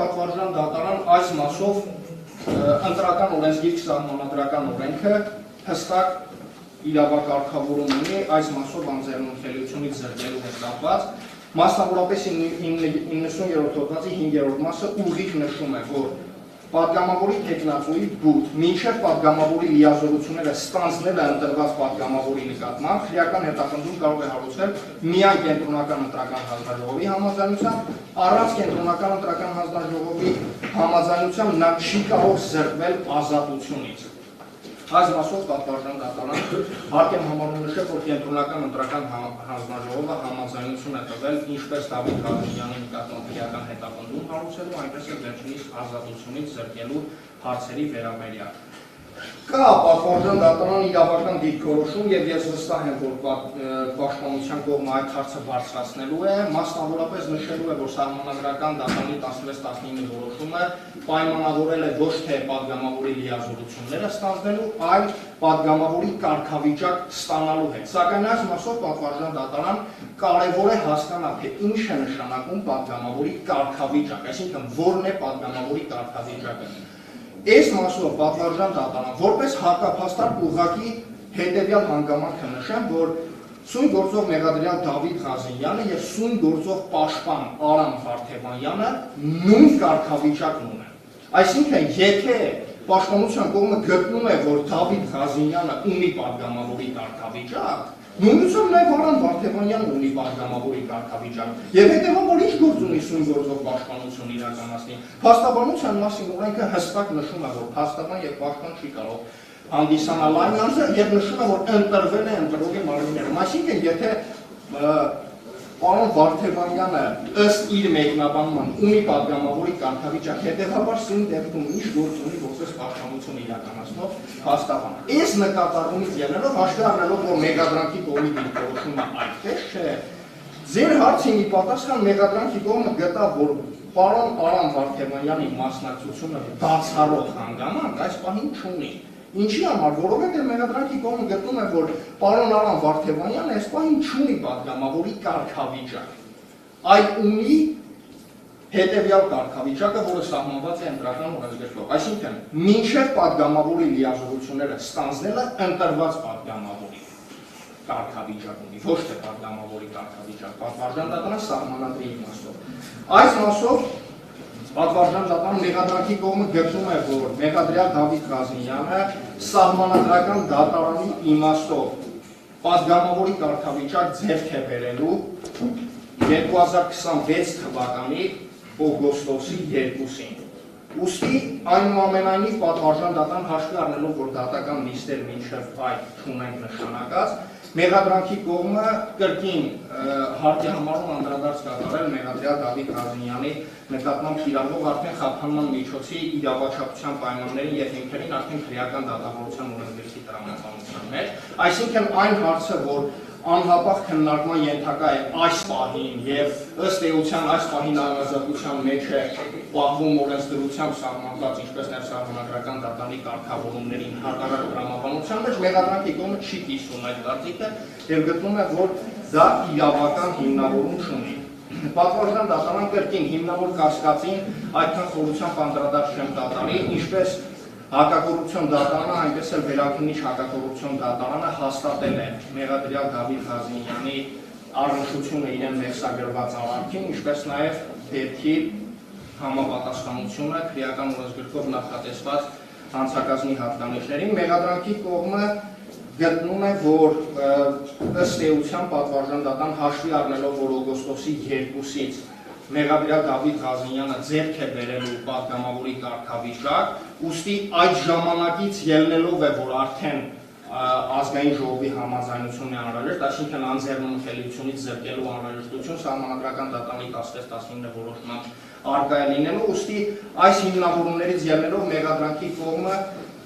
պատվարժան դատարան այս մասով ընտրական օրենսգիր սահմանադրական օրենքը հստակ իրավակարգավորում ունի այս մասով անձեռնունքելիությունից զրկելու հետ կապված, մասնավորապես 90-րդ հոդվածի 5-րդ մասը ուղիղ նշում է, որ պատգամավորի թեկնածուի բուրդ մինչև պատգամավորի լիազորությունները ստանձնելը ընտրված պատգամավորի նկատմամբ քրեական հետապնդում կարող է հարուցվել միայն կենտրոնական ընտրական հանձնաժողովի համաձայնությամբ, առանց կենտրոնական ընտրական հանձնաժողովի համաձայնությամբ նա չի կարող զրկվել ազատությունից։ Այս մասով պատվարժան դատարան հարկ եմ համարում նշել, որ կենտրոնական ընտրական հանձնաժողովը համաձայնություն է տվել ինչպես Դավիթ Ղազարյանի նկատմամբ քրեական հետապնդում հարուցելու, այնպես էլ վերջինիս ազատությունից զրկելու հարցերի վերաբերյալ։ Կա պատվարժան դատարանի իրավական դիրքորոշում եւ ես վստահ եմ, որ պաշտպանության կողմը այդ հարցը բարձրացնելու է, մասնավորապես նշելու է, որ սահմանադրական դատարանի 16-19 որոշումը պայմանավորել է ոչ թե պատգամավորի լիազորությունները ստանձնելու, այլ պատգամավորի կարգավիճակ ստանալու հետ։ Սակայն այս մասով պատվարժան դատարան կարևոր է հասկանալ, թե ինչ է նշանակում պատգամավորի կարգավիճակ, այսինքն որն է պատգամավորի կարգավիճակը։ Այս մասով պատվարժան դատարան որպես հակափաստարկ ուղղակի հետևյալ հանգամանքը նշեմ, որ սույն գործող մեղադրյալ Դավիթ Ղազարյանը եւ սույն գործող պաշտպան Արամ Վարդևանյանը նույն կարգավիճակն ունեն։ Այսինքն, եթե պաշտպանության կողմը գտնում է, որ Դավիթ Ղազարյանը ունի պատգամավորի կարգավիճակ, նույնությամբ նաև Արամ Վարդևանյանն ունի պատգամավորի կարգավիճակ եւ հետեւաբար ինչ գործ ունի սույն գործող պաշտպանություն իրականացնի։ Փաստաբանության մասին օրենքը հստակ նշում է, որ փաստաբան եւ պաշտպան չի կարող հանդիսանալ այն անձը եւ նշում է, որ ընտրվել է ընտրողի մարմիններում։ Այսինքն, եթե պարոն Վարդևանյանը ըստ իր մեկնաբանման ունի պատգամավորի կարգավիճակ, հետեւաբար սույն դեպքում ինչ գործ ունի որպես պաշտպանություն իրականացնող փաստաբան։ Այս նկատառումից ելնելով հաշվի առնելով, որ մեղադրանքի կողմի դիրքորոշումը այդպես չէ, ձեր հարցին ի պատասխան մեղադրանքի կողմը գտավ, որ պարոն Արամ Վարդևանյանի մասնակցությունը բացառող հանգամանք այս պահին չունի։ Ինչի համար, որովհետև մեղադրանքի կողմը գտնում է, որ պարոն Արամ Վարդևանյանը այս պահին չունի պատգամավորի կարգավիճակ, այլ ունի հետևյալ կարգավիճակը, որը սահմանված է ընտրական օրենսգրքով։ Այսինքն, մինչև պատգամավորի լիազորությունները ստանձնելը ընտրված պատգամավորի կարգավիճակ ունի, ոչ թե պատգամավորի կարգավիճակ, պատվարժան դատարան սահմանադրի իմաստով։ Այս մասով պատվարժան դատարան մեղադրանքի կողմը գտնում է, որ մեղադրյալ Դավիթ Ղազարյանը սահմանադրական դատարանի իմաստով պատգամավորի կարգավիճակ ձեռք է բերելու 2026 թվականի օգոստոսի 2-ին։ Ուստի այնուամենայնիվ պատվարժան դատարան հաշվի առնելով, որ դատական նիստեր մինչև այդ չունենք նշանակած, մեղադրանքի կողմը կրկին հարկ է համարում անդրադարձ կատարել մեղադրյալ Դավիթ Ղազարյանի նկատմամբ կիրառվող արդեն խափանման միջոցի իրավաչափության պայմաններին եւ հիմքերին արդեն քրեական դատավորության օրենսգրքի տրամադրության մեջ, այսինքն այն հարցը, որ անհապաղ քննարկման ենթակա է այս պահին եւ ըստ էության այս պահին անազատության մեջ է պահվում օրենսդրությամբ սահմանված, ինչպես նաեւ սահմանադրական դատարանի կարգավորումներին հակառակ տրամաբանության մեջ, մեղադրանքի կողմը չի կիսում այդ կարծիքը եւ գտնում է, որ դա իրավական հիմնավորում չունի։ Պատվարժան դատարան կրկին հիմնավոր կասկածին այդքան խորությամբ անդրադարձ չեմ դատարի, ինչպես հակակոռուպցիոն դատարանը, այնպես էլ վերաքննիչ հակակոռուպցիոն դատարանը հաստատել է մեղադրյալ Դավիթ Ղազարյանի առնչությունը իրեն մեղսագրված արարքին, ինչպես նաև դեպքի համապատասխանությունը քրեական օրենսգրքով նախատեսված հանցակազմի հատկանիշներին։ Մեղադրանքի կողմը գտնում է, որ ըստ էության պատվարժան դատարան հաշվի առնելով, որ օգոստոսի 2-ից մեղադրյալ Դավիթ Ղազարյանը ձեռք է բերելու պատգամավորի կարգավիճակ, ուստի այդ ժամանակից ելնելով է, որ արդեն ազգային ժողովի համաձայնությունն է անհրաժեշտ, այսինքն անձեռնունքելիությունից զրկելու անհրաժեշտություն սահմանադրական դատարանի 16-19 որոշման առկա է լինելու, ուստի այս հիմնավորումներից ելնելով մեղադրանքի կողմը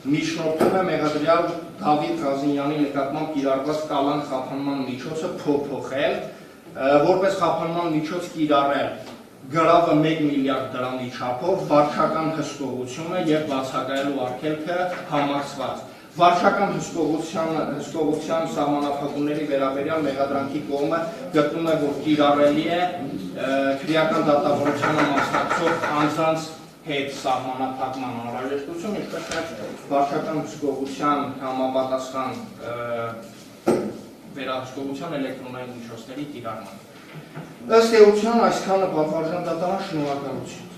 միջնորդում է մեղադրյալ Դավիթ Ղազարյանի նկատմամբ կիրառված կալանք խափանման միջոցը փոփոխել, որպես խափանման միջոց կիրառել գրավը 1 միլիարդ դրամի չափով վարչական հսկողությունը եւ բացակայելու արգելքը համակցված, վարչական հսկողության սահմանափակումների վերաբերյալ մեղադրանքի կողմը գտնում է, որ կիրառելի է քրեական դատավորությանը մասնակցող անձանց հետ սահմանափակման անհրաժեշտություն, ինչպես նաև վարչական հսկողության համապատասխան վերահսկողության էլեկտրոնային միջոցների կիրառման։ Ըստ էության այսքանը բավարար դատարան, շնորհակալություն։